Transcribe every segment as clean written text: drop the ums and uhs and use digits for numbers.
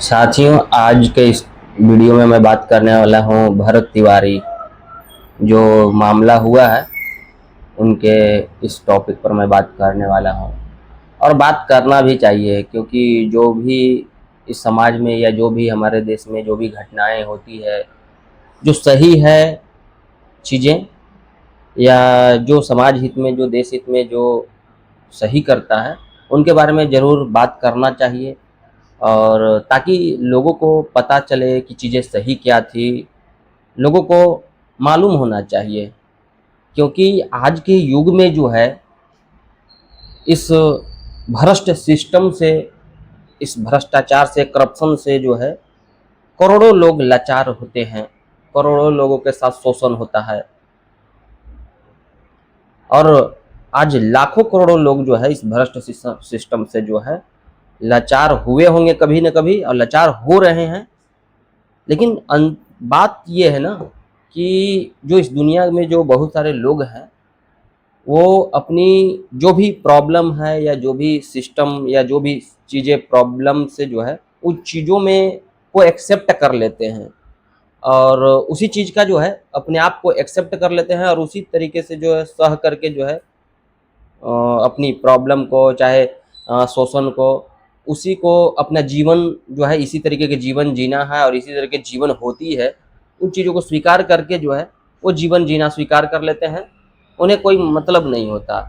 साथियों, आज के इस वीडियो में मैं बात करने वाला हूँ भरत तिवारी जो मामला हुआ है उनके इस टॉपिक पर मैं बात करने वाला हूँ। और बात करना भी चाहिए, क्योंकि जो भी इस समाज में या जो भी हमारे देश में जो भी घटनाएं होती है, जो सही है चीज़ें, या जो समाज हित में, जो देश हित में जो सही करता है, उनके बारे में ज़रूर बात करना चाहिए। और ताकि लोगों को पता चले कि चीज़ें सही क्या थी, लोगों को मालूम होना चाहिए। क्योंकि आज के युग में जो है, इस भ्रष्ट सिस्टम से, इस भ्रष्टाचार से, करप्शन से जो है करोड़ों लोग लाचार होते हैं, करोड़ों लोगों के साथ शोषण होता है। और आज लाखों करोड़ों लोग जो है इस भ्रष्ट सिस्टम से जो है लाचार हुए होंगे कभी न कभी, और लाचार हो रहे हैं। लेकिन बात ये है ना कि जो इस दुनिया में जो बहुत सारे लोग हैं, वो अपनी जो भी प्रॉब्लम है या जो भी सिस्टम या जो भी चीज़ें प्रॉब्लम से जो है उन चीज़ों में वो एक्सेप्ट कर लेते हैं, और उसी चीज़ का जो है अपने आप को एक्सेप्ट कर लेते हैं, और उसी तरीके से जो है सह करके जो है अपनी प्रॉब्लम को, चाहे शोषण को, उसी को अपना जीवन जो है इसी तरीके के जीवन जीना है, और इसी तरह के जीवन होती है, उन चीज़ों को स्वीकार करके जो है वो जीवन जीना स्वीकार कर लेते हैं। उन्हें कोई मतलब नहीं होता,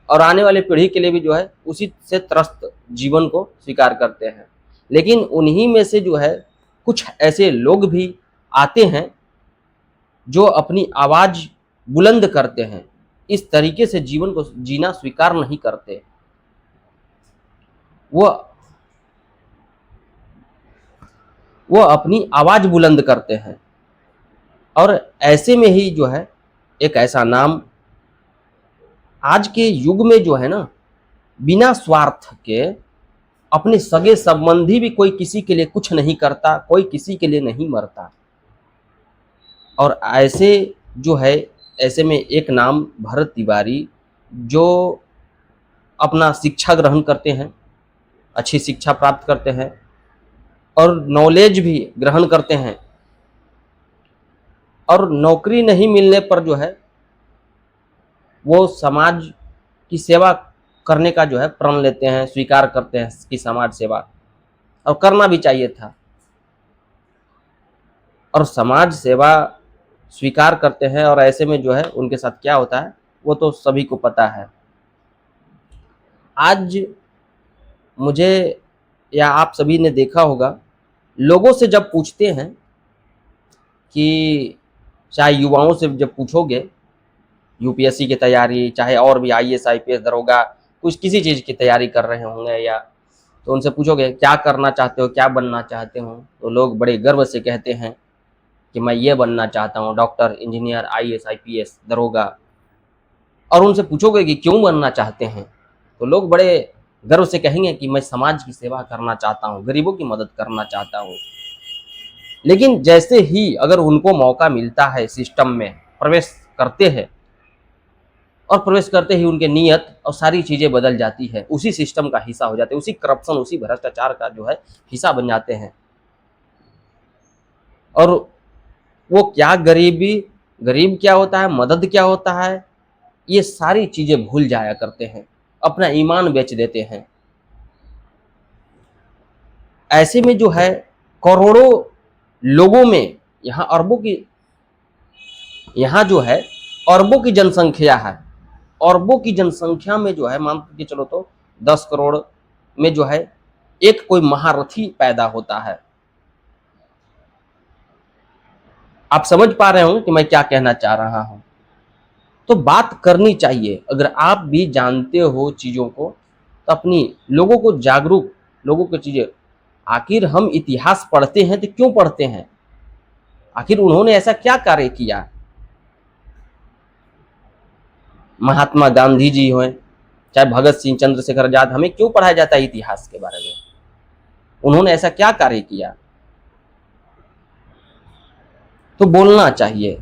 और आने वाले पीढ़ी के लिए भी जो है उसी से त्रस्त जीवन को स्वीकार करते हैं। लेकिन उन्हीं में से जो है कुछ ऐसे लोग भी आते हैं जो अपनी आवाज़ बुलंद करते हैं, इस तरीके से जीवन को जीना स्वीकार नहीं करते। वो वो अपनी आवाज़ बुलंद करते हैं, और ऐसे में ही जो है एक ऐसा नाम आज के युग में जो है ना, बिना स्वार्थ के अपने सगे संबंधी भी कोई किसी के लिए कुछ नहीं करता, कोई किसी के लिए नहीं मरता। और ऐसे जो है, ऐसे में एक नाम भरत तिवारी, जो अपना शिक्षा ग्रहण करते हैं, अच्छी शिक्षा प्राप्त करते हैं और नॉलेज भी ग्रहण करते हैं, और नौकरी नहीं मिलने पर जो है वो समाज की सेवा करने का जो है प्रण लेते हैं, स्वीकार करते हैं कि समाज सेवा, और करना भी चाहिए था। और समाज सेवा स्वीकार करते हैं, और ऐसे में जो है उनके साथ क्या होता है वो तो सभी को पता है। आज मुझे या आप सभी ने देखा होगा, लोगों से जब पूछते हैं कि, चाहे युवाओं से जब पूछोगे यूपीएससी की तैयारी, चाहे और भी आईएएस आईपीएस दरोगा, कुछ किसी चीज़ की तैयारी कर रहे होंगे, या तो उनसे पूछोगे क्या करना चाहते हो, क्या बनना चाहते हो, तो लोग बड़े गर्व से कहते हैं कि मैं ये बनना चाहता हूँ, डॉक्टर, इंजीनियर, आईएएस आईपीएस दरोगा। और उनसे पूछोगे कि क्यों बनना चाहते हैं, तो लोग बड़े गर्व से कहेंगे कि मैं समाज की सेवा करना चाहता हूँ, गरीबों की मदद करना चाहता हूँ। लेकिन जैसे ही अगर उनको मौका मिलता है, सिस्टम में प्रवेश करते हैं, और प्रवेश करते ही उनके नियत और सारी चीज़ें बदल जाती है, उसी सिस्टम का हिस्सा हो जाते हैं, उसी करप्शन, उसी भ्रष्टाचार का जो है हिस्सा बन जाते हैं। और वो क्या गरीब क्या होता है, मदद क्या होता है, ये सारी चीज़ें भूल जाया करते हैं, अपना ईमान बेच देते हैं। ऐसे में जो है करोड़ों लोगों में, यहाँ जो है अरबों की जनसंख्या है, अरबों की जनसंख्या में जो है मान के चलो तो 10 करोड़ में जो है एक कोई महारथी पैदा होता है। आप समझ पा रहे हो कि मैं क्या कहना चाह रहा हूं। तो बात करनी चाहिए, अगर आप भी जानते हो चीज़ों को तो अपनी लोगों को जागरूक, लोगों को चीज़ें, आखिर हम इतिहास पढ़ते हैं तो क्यों पढ़ते हैं, आखिर उन्होंने ऐसा क्या कार्य किया। महात्मा गांधी जी हों, चाहे भगत सिंह, चंद्रशेखर आजाद, हमें क्यों पढ़ाया जाता है इतिहास के बारे में, उन्होंने ऐसा क्या कार्य किया। तो बोलना चाहिए,